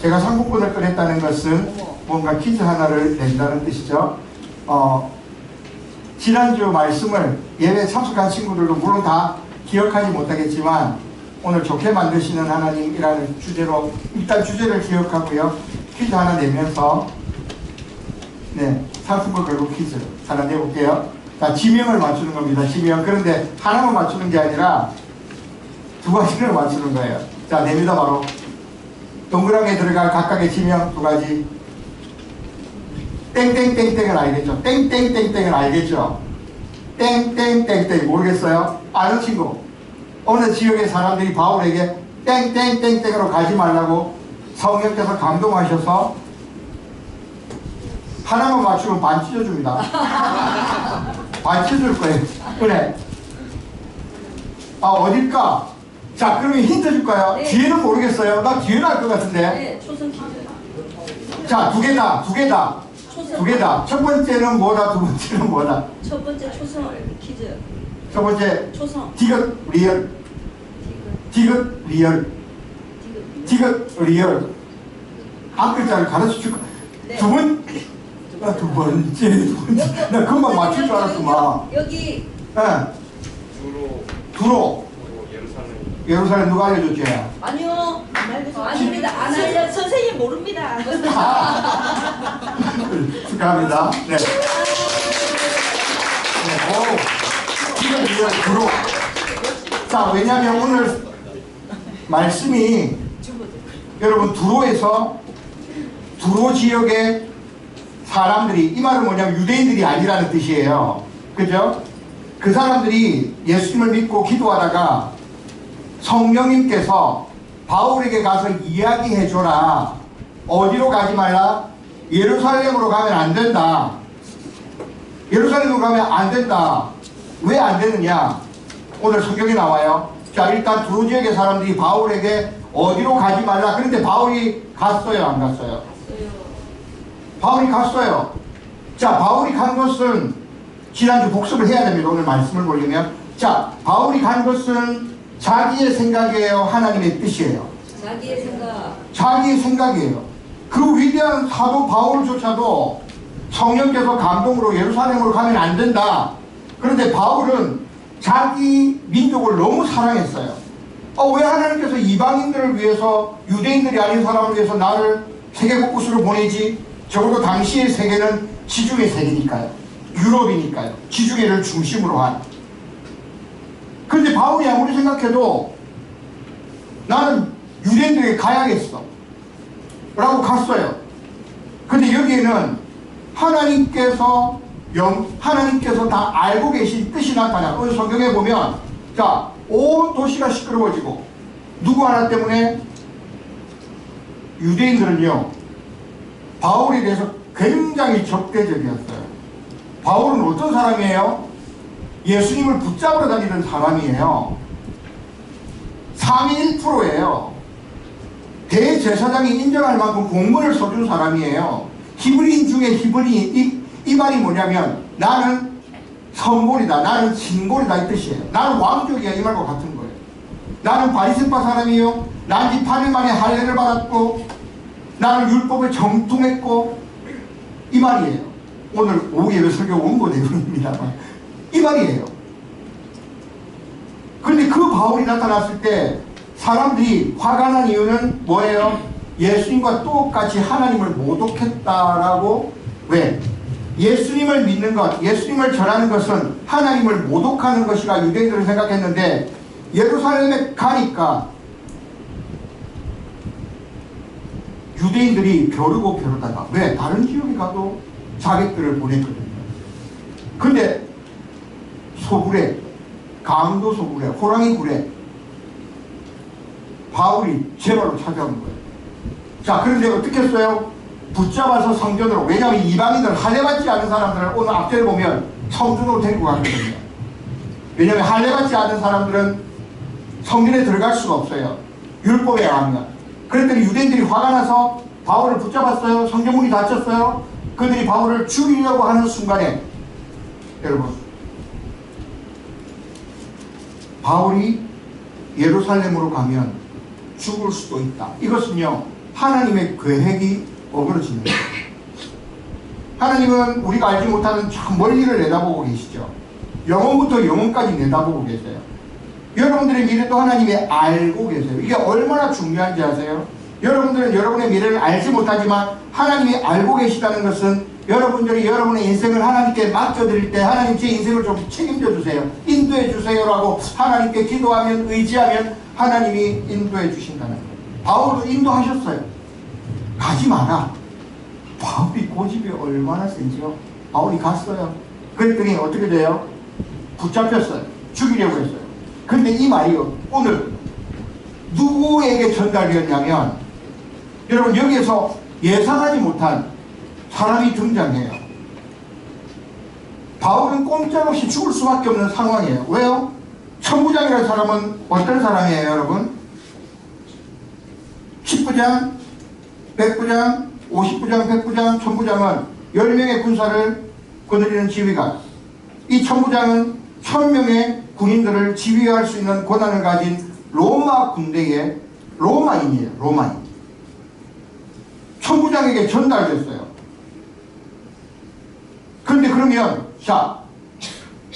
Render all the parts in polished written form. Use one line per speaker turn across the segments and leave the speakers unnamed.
제가 상품권을 꺼냈다는 것은 뭔가 퀴즈 하나를 낸다는 뜻이죠. 지난주 말씀을 예배에 참석한 친구들도 물론 다 기억하지 못하겠지만 오늘 좋게 만드시는 하나님이라는 주제로 일단 주제를 기억하고요. 퀴즈 하나 내면서 상품권 걸고 퀴즈 하나 내볼게요. 자, 지명을 맞추는 겁니다. 지명. 그런데 하나만 맞추는 게 아니라 두 가지를 맞추는 거예요. 자, 냅니다. 바로 동그라미에 들어갈 각각의 지명 두 가지. 땡땡땡땡을 알겠죠? 땡땡땡땡을 알겠죠? 땡땡땡땡 모르겠어요? 아는 친구. 어느 지역의 사람들이 바울에게 땡땡땡땡으로 가지 말라고 성령께서 감동하셔서 하나만 맞추면 반 찢어줍니다. 반 찢어줄 거예요. 그래. 어딜까? 자, 그러면 힌트 줄까요? 네. 뒤에는 모르겠어요. 나 뒤에는 알 것 같은데.
네, 초성 퀴즈.
자, 두 개다. 두 개다. 두 개다. 첫 번째는 뭐다? 두 번째는 뭐다?
첫 번째 초성 퀴즈.
첫 번째
초성.
디귿 리얼. 디귿 리얼. 디귿 리얼. 한 글자를 가르쳐 줄 거.
네.
두 번째. 나 금방 맞출 줄 알았어, 막.
여기.
네. 두로. 예루살렘 누가 알려줬지?
아니요. 아닙니다. 안 알려. 선생님 모릅니다.
축하합니다. 네. 지금 이제 두로. 자, 왜냐하면 오늘 말씀이 여러분 두로에서 두로 지역의 사람들이, 이 말은 뭐냐면 유대인들이 아니라는 뜻이에요. 그죠? 그 사람들이 예수님을 믿고 기도하다가 성령님께서 바울에게 가서 이야기해줘라. 어디로 가지 말라? 예루살렘으로 가면 안 된다. 예루살렘으로 가면 안 된다. 왜 안 되느냐? 오늘 성경에 나와요. 자, 일단 두로 지역의 사람들이 바울에게 어디로 가지 말라. 그런데 바울이 갔어요, 안 갔어요? 바울이 갔어요. 자, 바울이 간 것은 지난주 복습을 해야 됩니다. 오늘 말씀을 보려면. 자, 바울이 간 것은 자기의 생각이에요? 하나님의 뜻이에요?
자기의 생각.
자기의 생각이에요. 그 위대한 사도 바울조차도 성령께서 감동으로 예루살렘으로 가면 안 된다. 그런데 바울은 자기 민족을 너무 사랑했어요. 왜 하나님께서 이방인들을 위해서, 유대인들이 아닌 사람을 위해서 나를 세계 곳곳으로 보내지? 적어도 당시의 세계는 지중해 세계니까요. 유럽이니까요. 지중해를 중심으로 한. 그런데 바울이 아무리 생각해도 나는 유대인들에게 가야겠어 라고 갔어요. 근데 여기에는 하나님께서 다 알고 계신 뜻이 나타나. 오늘 성경에 보면, 자, 온 도시가 시끄러워지고, 누구 하나 때문에? 유대인들은요, 바울에 대해서 굉장히 적대적이었어요. 바울은 어떤 사람이에요? 예수님을 붙잡으러 다니는 사람이에요. 상위 1%예요. 대제사장이 인정할 만큼 공문을 써준 사람이에요. 히브리인 중에 히브리인. 이 말이 뭐냐면 나는 선골이다, 나는 진골이다 이 뜻이에요. 나는 왕족이야 이 말과 같은 거예요. 나는 바리새파 사람이요, 난 지 8일 만에 할례를 받았고, 나는 율법을 정통했고, 이 말이에요. 오늘 오후 예배 설교 원고 내용입니다만 이 말이에요. 그런데 그 바울이 나타났을 때 사람들이 화가 난 이유는 뭐예요? 예수님과 똑같이 하나님을 모독했다라고. 왜? 예수님을 믿는 것, 예수님을 전하는 것은 하나님을 모독하는 것이라 유대인들은 생각했는데, 예루살렘에 가니까 유대인들이 벼르고 벼르다가, 왜? 다른 지역에 가도 자객들을 보냈거든요. 근데 소굴에, 강도 소굴에, 호랑이 굴에 바울이 제발로 찾아온 거예요. 자, 그런데 어떻게 했어요? 붙잡아서 성전으로. 왜냐하면 이방인들, 할례받지 않은 사람들을 오늘 앞절에 보면 성전으로 데리고 가거든요. 왜냐하면 할례받지 않은 사람들은 성전에 들어갈 수가 없어요. 율법에 의하면. 그랬더니 유대인들이 화가 나서 바울을 붙잡았어요. 성전문이 닫혔어요. 그들이 바울을 죽이려고 하는 순간에, 여러분, 바울이 예루살렘으로 가면 죽을 수도 있다. 이것은요, 하나님의 계획이 어그러지는 거예요. 하나님은 우리가 알지 못하는 참 멀리를 내다보고 계시죠. 영혼부터 영혼까지 내다보고 계세요. 여러분들의 미래도 하나님이 알고 계세요. 이게 얼마나 중요한지 아세요? 여러분들은 여러분의 미래를 알지 못하지만 하나님이 알고 계시다는 것은 여러분들이 여러분의 인생을 하나님께 맡겨드릴 때 하나님 제 인생을 좀 책임져 주세요, 인도해 주세요라고 하나님께 기도하면, 의지하면 하나님이 인도해 주신다는 거예요. 바울도 인도하셨어요. 가지 마라. 바울이 고집이 얼마나 센지요. 바울이 갔어요. 그랬더니 어떻게 돼요? 붙잡혔어요. 죽이려고 했어요. 근데 이 말이 오늘 누구에게 전달되었냐면, 여러분 여기에서 예상하지 못한 사람이 등장해요. 바울은 꼼짝없이 죽을 수밖에 없는 상황이에요. 왜요? 천부장이라는 사람은 어떤 사람이에요, 여러분? 10부장, 100부장, 50부장, 100부장, 천부장은 10명의 군사를 거느리는 지휘관. 이 천부장은 1000명의 군인들을 지휘할 수 있는 권한을 가진 로마 군대의 로마인이에요. 로마인. 천부장에게 전달됐어요. 그런데 그러면 자,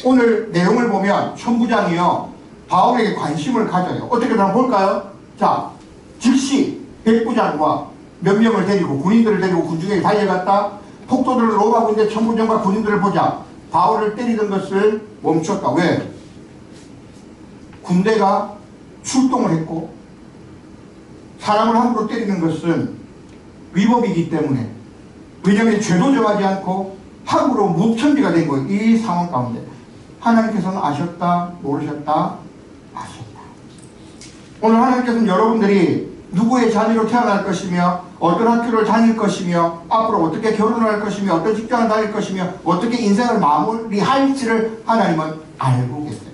오늘 내용을 보면 천부장이요 바울에게 관심을 가져요. 어떻게 한번 볼까요? 자, 즉시 백부장과 몇 명을 데리고, 군인들을 데리고 군중에게 달려갔다. 폭도들을 로마 군대 천부장과 군인들을 보자 바울을 때리던 것을 멈췄다. 왜? 군대가 출동을 했고 사람을 함부로 때리는 것은 위법이기 때문에, 왜냐하면 죄도 정하지 않고 함부로 무천지가 된 거예요. 이 상황 가운데 하나님께서는 아셨다, 모르셨다? 아셨다. 오늘 하나님께서는 여러분들이 누구의 자녀로 태어날 것이며, 어떤 학교를 다닐 것이며, 앞으로 어떻게 결혼을 할 것이며, 어떤 직장을 다닐 것이며, 어떻게 인생을 마무리할지를 하나님은 알고 계세요.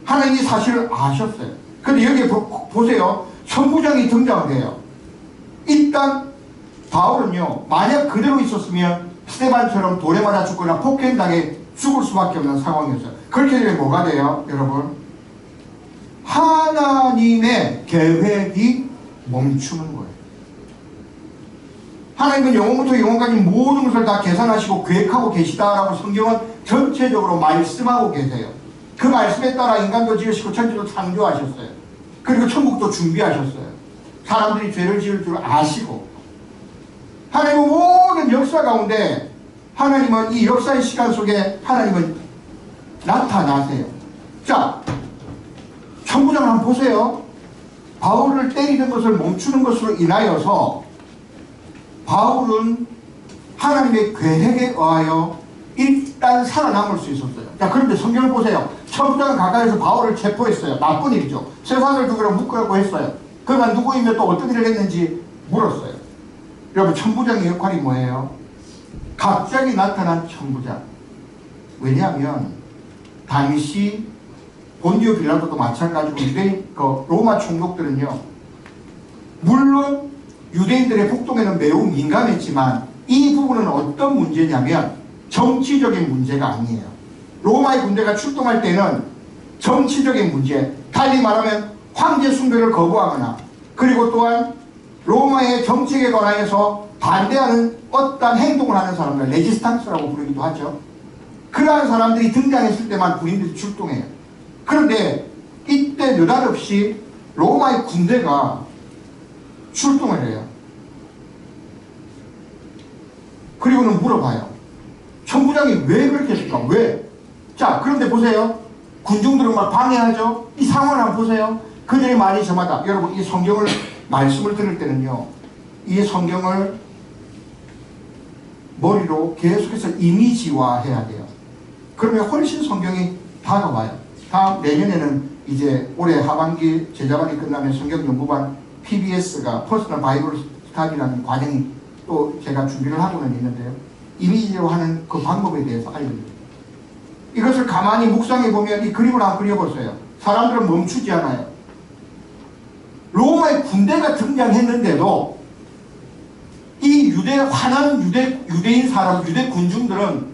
하나님이 사실을 아셨어요. 근데 여기 보세요. 천부장이 등장을 해요. 일단 바울은요, 만약 그대로 있었으면 스테반처럼 돌에 맞아 죽거나 폭행당해 죽을 수밖에 없는 상황이었어요. 그렇게 되면 뭐가 돼요, 여러분? 하나님의 계획이 멈추는 거예요. 하나님은 영혼부터 영혼까지 모든 것을 다 계산하시고 계획하고 계시다라고 성경은 전체적으로 말씀하고 계세요. 그 말씀에 따라 인간도 지으시고 천지도 창조하셨어요. 그리고 천국도 준비하셨어요. 사람들이 죄를 지을 줄 아시고, 하나님은 모든 역사 가운데 하나님은 이 역사의 시간 속에 하나님은 나타나세요. 자, 천부장 한번 보세요. 바울을 때리는 것을 멈추는 것으로 인하여서 바울은 하나님의 계획에 의하여 일단 살아남을 수 있었어요. 자, 그런데 성경을 보세요. 천부장은 가까이서 바울을 체포했어요. 나쁜 일이죠. 쇠사슬 두 개로 묶으라고 했어요. 그러나 누구이며 또 어떤 일을 했는지 물었어요. 여러분, 천부장의 역할이 뭐예요? 갑자기 나타난 천부장. 왜냐하면 당시 본디오 빌라도도 마찬가지고 로마 총독들은요, 물론 유대인들의 폭동에는 매우 민감했지만 이 부분은 어떤 문제냐면 정치적인 문제가 아니에요. 로마의 군대가 출동할 때는 정치적인 문제, 달리 말하면 황제 숭배를 거부하거나, 그리고 또한 로마의 정책에 관하여서 반대하는 어떤 행동을 하는 사람들, 레지스탕스라고 부르기도 하죠. 그러한 사람들이 등장했을 때만 군인들이 출동해요. 그런데 이때 느닷없이 로마의 군대가 출동을 해요. 그리고는 물어봐요. 천부장이 왜 그렇게 했을까? 왜? 자, 그런데 보세요. 군중들은 막 방해하죠. 이 상황을 한번 보세요. 그들의 말이 저마다, 여러분 이 성경을 말씀을 들을 때는요, 이 성경을 머리로 계속해서 이미지화해야 돼요. 그러면 훨씬 성경이 다가와요. 다음 내년에는 이제 올해 하반기 제자반이 끝나면 성경연구반 PBS가 퍼스널 바이블 스타디라는 과정이 또 제가 준비를 하고는 있는데요. 이미지로 하는 그 방법에 대해서 알려드립니다. 이것을 가만히 묵상해 보면 이 그림을 한번 그려보세요. 사람들은 멈추지 않아요. 로마의 군대가 등장했는데도 이 화난 유대인 사람, 유대 군중들은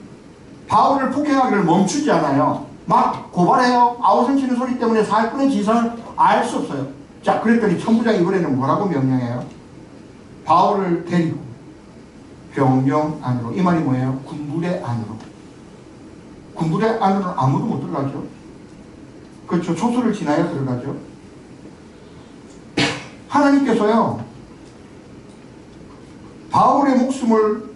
바울을 폭행하기를 멈추지 않아요. 막 고발해요. 아우성 치는 소리 때문에 사건의 진상을 알 수 없어요. 자, 그랬더니 천부장 이번에는 뭐라고 명령해요? 바울을 데리고 병영 안으로. 이 말이 뭐예요? 군부대 안으로. 군부대 안으로는 아무도 못 들어가죠. 그렇죠. 초소를 지나야 들어가죠. 하나님께서요, 바울의 목숨을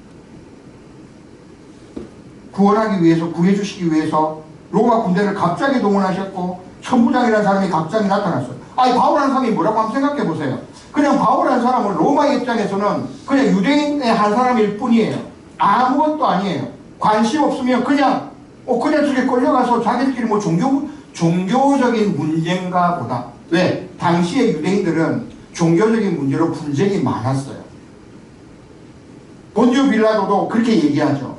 구원하기 위해서, 구해주시기 위해서 로마 군대를 갑자기 동원하셨고, 천부장이라는 사람이 갑자기 나타났어요. 아니, 바울이라는 사람이 뭐라고 한번 생각해 보세요. 그냥 바울이라는 사람은 로마의 입장에서는 그냥 유대인의 한 사람일 뿐이에요. 아무것도 아니에요. 관심 없으면 그냥 저게 끌려가서 자기들끼리 뭐 종교적인 문제인가 보다. 왜? 당시의 유대인들은 종교적인 문제로 분쟁이 많았어요. 본디오 빌라도도 그렇게 얘기하죠.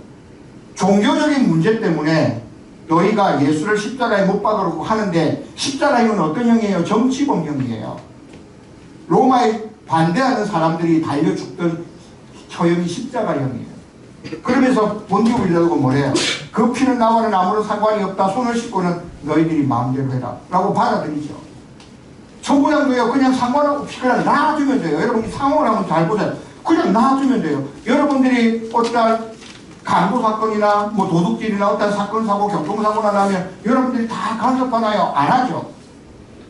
종교적인 문제 때문에 너희가 예수를 십자가에 못 박으려고 하는데, 십자가형은 어떤 형이에요? 정치범형이에요. 로마에 반대하는 사람들이 달려 죽던 처형이 십자가형이에요. 그러면서 본디오 빌라도가 뭐래요? 그 피는 나와는 아무런 상관이 없다. 손을 씻고는 너희들이 마음대로 해라 라고 받아들이죠. 천부장도요, 그냥 상관없이 그냥 놔두면 돼요. 여러분 이 상황을 한번 잘 보세요. 그냥 놔두면 돼요. 여러분들이 어떤 간부 사건이나 뭐 도둑질이나 어떤 사건, 사고, 교통사고나 나면 여러분들이 다 간섭하나요? 안 하죠.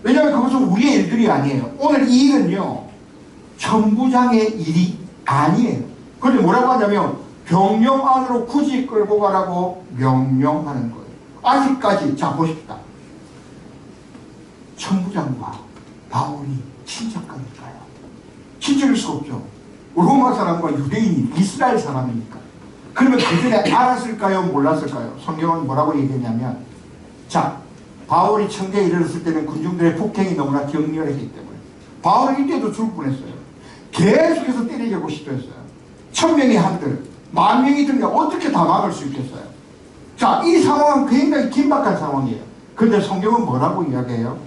왜냐하면 그것은 우리의 일들이 아니에요. 오늘 이 일은요, 천부장의 일이 아니에요. 그런데 뭐라고 하냐면 병영 안으로 굳이 끌고 가라고 명령하는 거예요. 아직까지. 자, 보십시다. 천부장과 바울이 친척관일까요? 친척일 수 없죠. 로마 사람과 유대인이 이스라엘 사람이니까. 그러면 그 전에 알았을까요? 몰랐을까요? 성경은 뭐라고 얘기했냐면, 자, 바울이 청계에 이르렀을 때는 군중들의 폭행이 너무나 격렬했기 때문에 바울은 이때도 죽을 뻔했어요. 계속해서 때리려고 시도했어요. 1000명이 한들 10,000명이 들면 어떻게 다 막을 수 있겠어요? 자, 이 상황은 굉장히 긴박한 상황이에요. 그런데 성경은 뭐라고 이야기해요?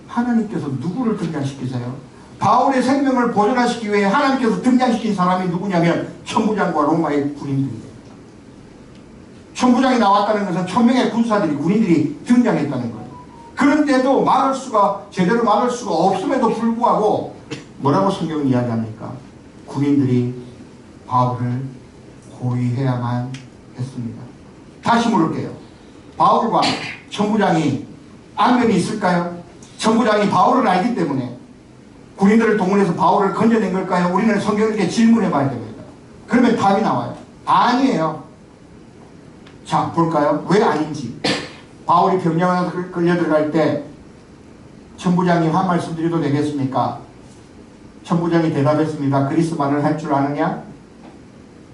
하나님께서 누구를 등장시키세요? 바울의 생명을 보존하시기 위해 하나님께서 등장시킨 사람이 누구냐면 천부장과 로마의 군인들이에요. 천부장이 나왔다는 것은 1000명의 군사들이, 군인들이 등장했다는 거예요. 그런데도 제대로 막을 수가 없음에도 불구하고 뭐라고 성경은 이야기합니까? 군인들이 바울을 호위해야만 했습니다. 다시 물을게요. 바울과 천부장이 안면이 있을까요? 천부장이 바울을 알기 때문에 군인들을 동원해서 바울을 건져낸 걸까요? 우리는 성경을 이렇게 질문해 봐야 됩니다. 그러면 답이 나와요. 아니에요. 자, 볼까요? 왜 아닌지. 바울이 병영에 끌려 들어갈 때 천부장님 한 말씀 드려도 되겠습니까? 천부장이 대답했습니다. 그리스 말을 할 줄 아느냐?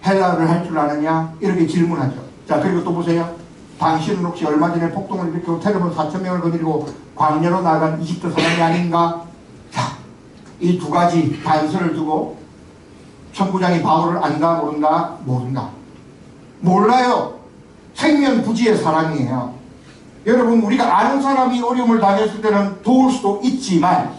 헬라어를 할 줄 아느냐? 이렇게 질문하죠. 자, 그리고 또 보세요. 당신은 혹시 얼마 전에 폭동을 일으키고 테러범 4,000명을 거느리고 광야로 나간 이집트 사람이 아닌가? 자, 이 두 가지 단서를 두고 천부장이 바울을 안다 모른다? 모른다. 몰라요. 생면부지의 사람이에요. 여러분, 우리가 아는 사람이 어려움을 당했을 때는 도울 수도 있지만,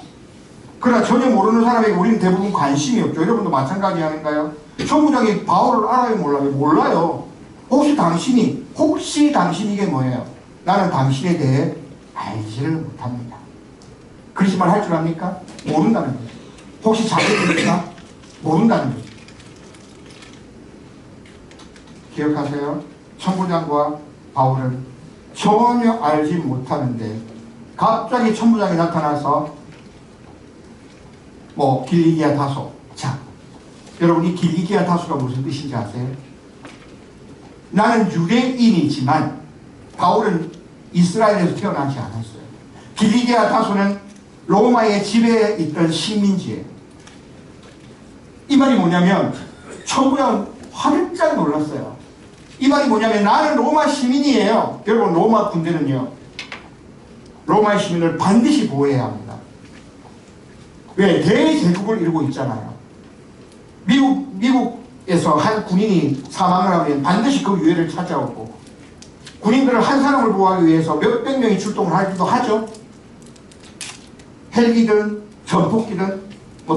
그러나 전혀 모르는 사람에게 우리는 대부분 관심이 없죠. 여러분도 마찬가지 아닌가요? 천부장이 바울을 알아요, 몰라요? 몰라요. 혹시 당신이 이게 뭐예요? 나는 당신에 대해 알지를 못합니다. 그러지 말 할 줄 압니까? 모른다는 거죠. 혹시 자기입니까? 모른다는 거죠. 기억하세요? 천부장과 바울은 전혀 알지 못하는데 갑자기 천부장이 나타나서 길리기아 다소. 자, 여러분 이 길리기아 다소가 무슨 뜻인지 아세요? 나는 유대인이지만 바울은 이스라엘에서 태어나지 않았어요. 길리기아 다소는 로마의 지배에 있던 식민지예요. 이 말이 뭐냐면 천부장은 화들짝 놀랐어요. 이 말이 뭐냐면 나는 로마 시민이에요. 여러분, 로마 군대는요, 로마의 시민을 반드시 보호해야 합니다. 왜? 대제국을 이루고 있잖아요. 미국에서 한 군인이 사망을 하면 반드시 그 유해를 찾아오고, 군인들을 한 사람을 보호하기 위해서 몇백 명이 출동을 하기도 하죠. 헬기든 전폭기든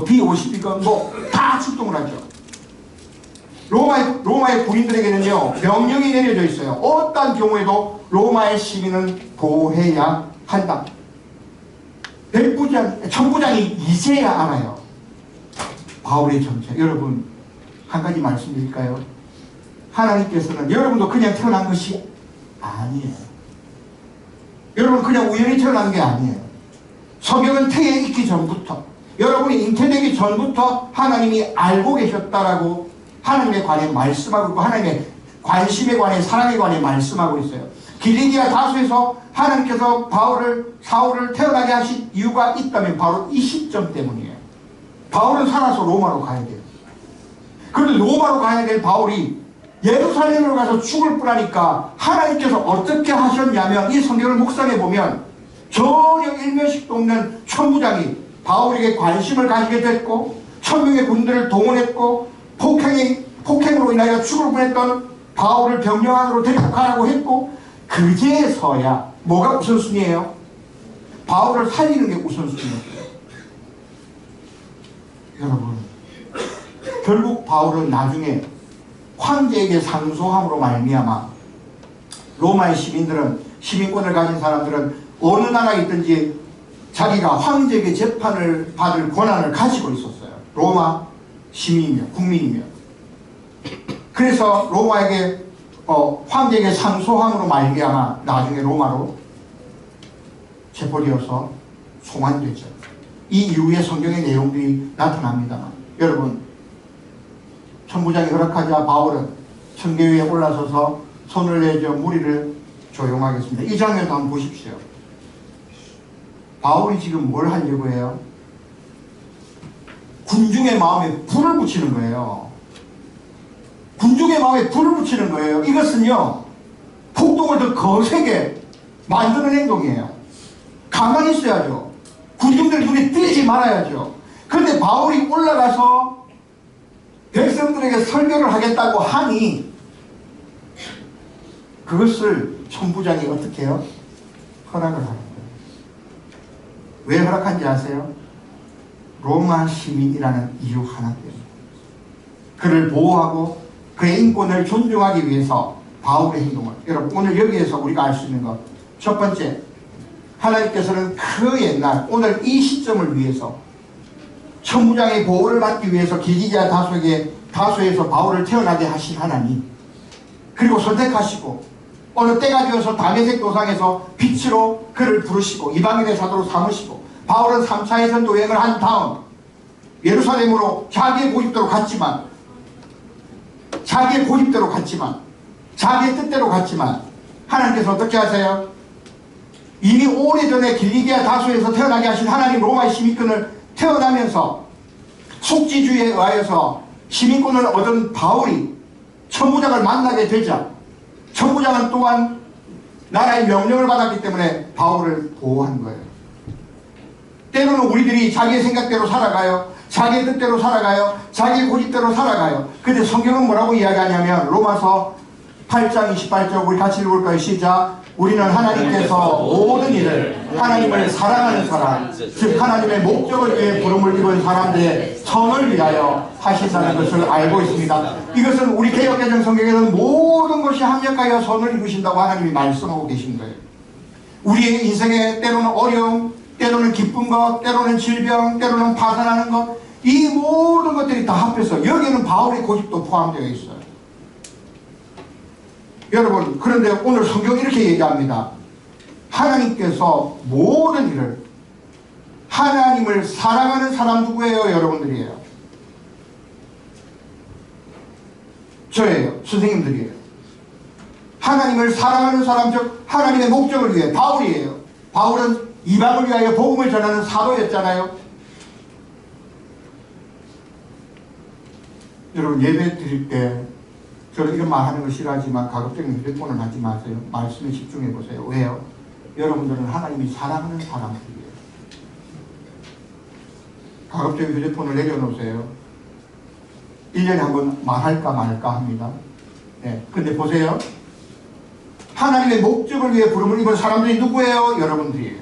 B-52건 다 출동을 하죠. 로마의 군인들에게는요, 명령이 내려져 있어요. 어떤 경우에도 로마의 시민은 보호해야 한다. 천부장이 이제야 알아요. 바울의 정체. 여러분, 한 가지 말씀드릴까요? 하나님께서는 여러분도 그냥 태어난 것이 아니에요. 여러분 그냥 우연히 태어난 게 아니에요. 성경은 태에 있기 전부터, 여러분이 잉태되기 전부터 하나님이 알고 계셨다라고 하나님에 관해 말씀하고 있고, 하나님의 관심에 관해, 사랑에 관해 말씀하고 있어요. 길리기아 다소에서 하나님께서 사울을 태어나게 하신 이유가 있다면 바로 이 시점 때문이에요. 바울은 살아서 로마로 가야 돼요. 그런데 로마로 가야 될 바울이 예루살렘으로 가서 죽을 뻔하니까 하나님께서 어떻게 하셨냐면, 이 성경을 묵상해 보면 전혀 일면식도 없는 천부장이 바울에게 관심을 가지게 됐고, 1000명의 군대를 동원했고, 폭행으로 인하여 죽을 뻔했던 바울을 병영 안으로 데리고 가라고 했고, 그제서야 뭐가 우선순위예요? 바울을 살리는 게 우선순위예요. 여러분, 결국 바울은 나중에 황제에게 상소함으로 말미암아 로마의 시민권을 가진 사람들은 어느 나라에 있든지 자기가 황제에게 재판을 받을 권한을 가지고 있었어요. 로마 시민이며 국민이며. 그래서 로마에게 황제에게 상소함으로 말미암아 나중에 로마로 체포되어서 송환되죠. 이 이후에 성경의 내용들이 나타납니다만, 여러분, 천부장이 허락하자 바울은 청계 위에 올라서서 손을 내저 무리를 조용하겠습니다. 이 장면도 한번 보십시오. 바울이 지금 뭘 하려고 해요? 군중의 마음에 불을 붙이는 거예요. 군중의 마음에 불을 붙이는 거예요. 이것은요, 폭동을 더 거세게 만드는 행동이에요. 가만히 있어야죠. 군중들 눈에 띄지 말아야죠. 그런데 바울이 올라가서 백성들에게 설교를 하겠다고 하니 그것을 천부장이 어떻게 해요? 허락을 하는 거예요. 왜 허락한지 아세요? 로마 시민이라는 이유 하나 때문에. 그를 보호하고 그의 인권을 존중하기 위해서 바울의 행동을, 여러분 오늘 여기에서 우리가 알 수 있는 것, 첫 번째, 하나님께서는 그 옛날 오늘 이 시점을 위해서 천부장의 보호를 받기 위해서 길리기아 다소에서 바울을 태어나게 하신 하나님, 그리고 선택하시고 어느 때가 되어서 다메섹 도상에서 빛으로 그를 부르시고 이방인의 사도로 삼으시고, 바울은 3차 예선도 여행을 한 다음 예루살렘으로 자기의 고집대로 갔지만 자기의 뜻대로 갔지만 하나님께서 어떻게 하세요? 이미 오래전에 길리기아 다소에서 태어나게 하신 하나님 로마의 시민권을 태어나면서 숙지주의에 의하여서 시민권을 얻은 바울이 천부장을 만나게 되자, 천부장은 또한 나라의 명령을 받았기 때문에 바울을 보호한 거예요. 때로는 우리들이 자기의 생각대로 살아가요. 자기의 뜻대로 살아가요. 자기의 고집대로 살아가요. 근데 성경은 뭐라고 이야기하냐면 로마서 8장 28절 우리 같이 읽을까요? 시작. 우리는 하나님께서 모든 일을 하나님을 사랑하는 사람, 즉 하나님의 목적을 위해 부름을 입은 사람들의 선을 위하여 하신다는 것을 알고 있습니다. 이것은 우리 개역개정 성경에는 모든 것이 합력하여 선을 이루신다고 하나님이 말씀하고 계신 거예요. 우리의 인생에 때로는 어려움, 때로는 기쁜 것, 때로는 질병, 때로는 파산하는 것, 이 모든 것들이 다 합해서 여기에는 바울의 고집도 포함되어 있어요. 여러분, 그런데 오늘 성경이 이렇게 얘기합니다. 하나님께서 모든 일을, 하나님을 사랑하는 사람 누구예요? 여러분들이에요. 저예요. 선생님들이에요. 하나님을 사랑하는 사람, 즉 하나님의 목적을 위해, 바울이에요. 바울은 이방을 위하여 복음을 전하는 사도였잖아요. 여러분, 예배 드릴 때 저는 이런 말 하는 거 싫어하지만 가급적이면 휴대폰을 하지 마세요. 말씀에 집중해 보세요. 왜요? 여러분들은 하나님이 사랑하는 사람들이에요. 가급적이면 휴대폰을 내려놓으세요. 1년에 한 번 말할까 말까 합니다. 네. 근데 보세요. 하나님의 목적을 위해 부름을 입은 사람들이 누구예요? 여러분들이에요.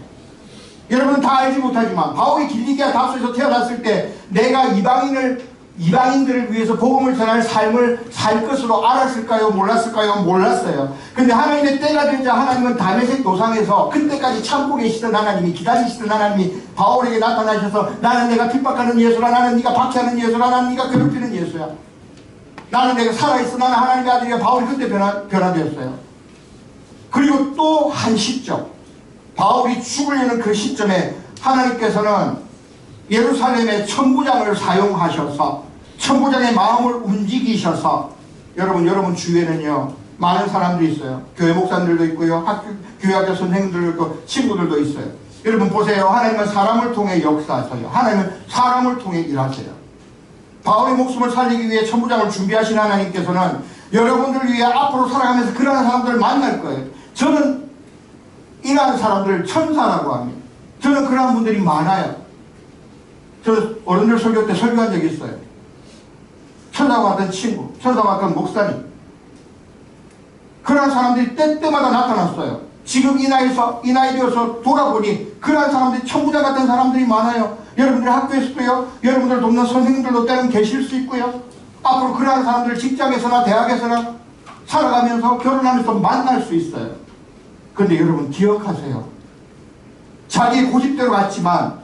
여러분은 다 알지 못하지만 바울이 길리기아 다소에서 태어났을 때 내가 이방인을 이방인들을 위해서 복음을 전할 삶을 살 것으로 알았을까요? 몰랐을까요? 몰랐어요. 근데 하나님의 때가 되자 하나님은 다메섹 도상에서 그때까지 참고 계시던 하나님이, 기다리시던 하나님이 바울에게 나타나셔서 나는 내가 핍박하는 예수라, 나는 네가 박해하는 예수라, 나는 네가 괴롭히는 예수야, 나는 내가 살아있어, 나는 하나님의 아들이야. 바울이 그때 변화되었어요. 그리고 또 한 시점, 바울이 죽으려는 그 시점에 하나님께서는 예루살렘의 천부장을 사용하셔서 천부장의 마음을 움직이셔서, 여러분 주위에는요 많은 사람들이 있어요. 교회 목사님들도 있고요, 교회 학교 선생님들도 있고 친구들도 있어요. 여러분 보세요. 하나님은 사람을 통해 역사하세요. 하나님은 사람을 통해 일하세요. 바울의 목숨을 살리기 위해 천부장을 준비하신 하나님께서는 여러분들 위해 앞으로 살아가면서 그러한 사람들을 만날 거예요. 저는 이러한 사람들을 천사라고 합니다. 저는 그러한 분들이 많아요. 저 어른들 설교 때 설교한 적이 있어요. 천사와 같은 친구, 천사와 같은 목사님, 그러한 사람들이 때때마다 나타났어요. 지금 이 나이 되어서 돌아보니 그러한 사람들이 천부장 같은 사람들이 많아요. 여러분들 학교에서도요, 여러분들 돕는 선생님들도 때로는 계실 수 있고요, 앞으로 그러한 사람들 직장에서나 대학에서나 살아가면서 결혼하면서 만날 수 있어요. 그런데 여러분 기억하세요. 자기의 고집대로 갔지만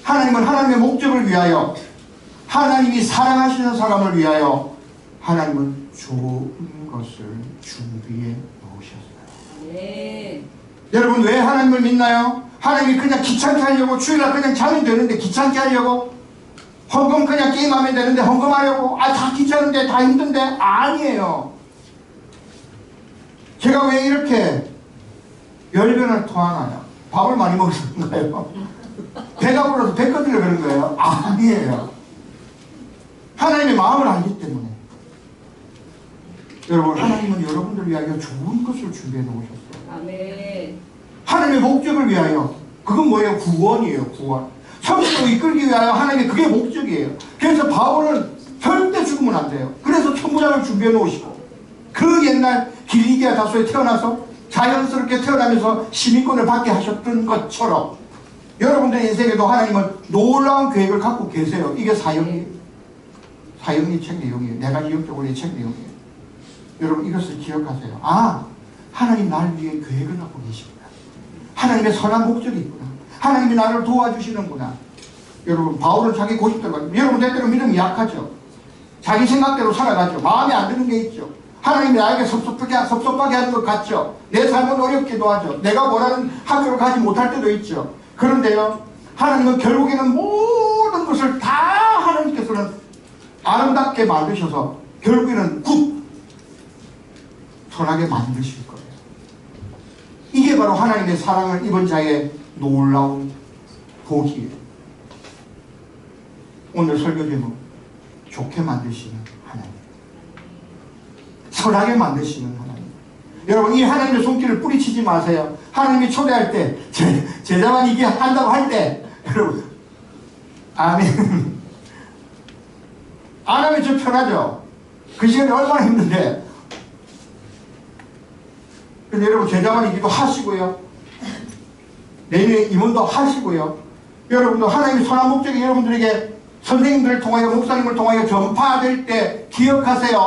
하나님은 하나님의 목적을 위하여, 하나님이 사랑하시는 사람을 위하여 하나님은 좋은 것을 준비해 놓으셨어요.
네.
여러분 왜 하나님을 믿나요? 하나님이 그냥 귀찮게 하려고, 주일날 그냥 자면 되는데 귀찮게 하려고, 헌금 그냥 게임하면 되는데 헌금하려고, 다 귀찮은데 다 힘든데, 아니에요. 제가 왜 이렇게 열변을 토하나요? 밥을 많이 먹었는가요? 배가 불러서 배 꺼지려고 그런 거예요? 아니에요. 하나님의 마음을 알기 때문에. 여러분 하나님은 여러분들 위하여 좋은 것을 준비해 놓으셨어요.
아멘.
하나님의 목적을 위하여. 그건 뭐예요? 구원이에요. 구원. 천국으로 이끌기 위하여 하나님의 그게 목적이에요. 그래서 바울은 절대 죽으면 안 돼요. 그래서 천부장을 준비해 놓으시고, 그 옛날 길리기아 다소에 태어나서 자연스럽게 태어나면서 시민권을 받게 하셨던 것처럼 여러분들의 인생에도 하나님은 놀라운 계획을 갖고 계세요. 이게 사형리의 책 내용이에요. 내가 기억적으로 이 책 내용이에요. 여러분 이것을 기억하세요. 하나님 나를 위해 계획을 갖고 계십니다. 하나님의 선한 목적이 있구나. 하나님이 나를 도와주시는구나. 여러분 바울은 자기 고집대로, 여러분 때때로 믿음이 약하죠. 자기 생각대로 살아가죠. 마음에 안 드는 게 있죠. 하나님이 나에게 섭섭하게 하는 것 같죠. 내 삶은 어렵기도 하죠. 내가 원하는 학교를 가지 못할 때도 있죠. 그런데요, 하나님은 결국에는 모든 것을 다 하나님께서는 아름답게 만드셔서 결국에는 선하게 만드실 거예요. 이게 바로 하나님의 사랑을 입은 자의 놀라운 복이에요. 오늘 설교 제목, 좋게 만드시는 하나님, 선하게 만드시는 하나님. 여러분 이 하나님의 손길을 뿌리치지 마세요. 하나님이 초대할 때, 제자만 이게 한다고 할 때, 여러분 아멘. 안 하면 좀 편하죠. 그 시간이 얼마나 힘든데. 근데 여러분 제자만 이기도 하시고요, 내년에 임원도 하시고요, 여러분도 하나님의 선한 목적이 여러분들에게 선생님들을 통하여 목사님을 통하여 전파될 때 기억하세요.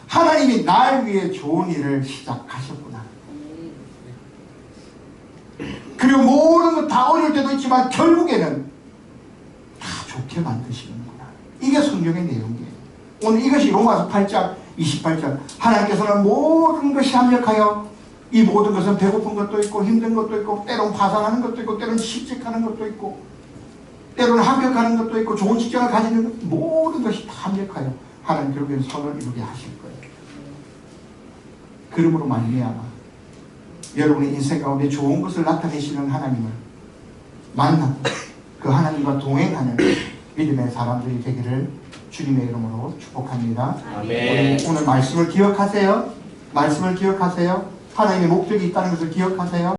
하나님이 날 위해 좋은 일을 시작하셨구나. 그리고 모든 것 다 어려울 때도 있지만 결국에는 다 좋게 만드시는구나. 이게 성경의 내용이에요. 오늘 이것이 로마서 8장 28절, 하나님께서는 모든 것이 합력하여, 이 모든 것은 배고픈 것도 있고 힘든 것도 있고 때로는 파산하는 것도 있고 때로는 실직하는 것도 있고 때로는 합격하는 것도 있고 좋은 직장을 가지는 것, 모든 것이 다 합력하여 하나님 결국엔 선을 이루게 하실 거예요. 그러므로 말미암아 여러분의 인생 가운데 좋은 것을 나타내시는 하나님을 만나고 그 하나님과 동행하는 믿음의 사람들이 되기를 주님의 이름으로 축복합니다.
아멘.
오늘 말씀을 기억하세요. 말씀을 기억하세요. 하나님의 목적이 있다는 것을 기억하세요.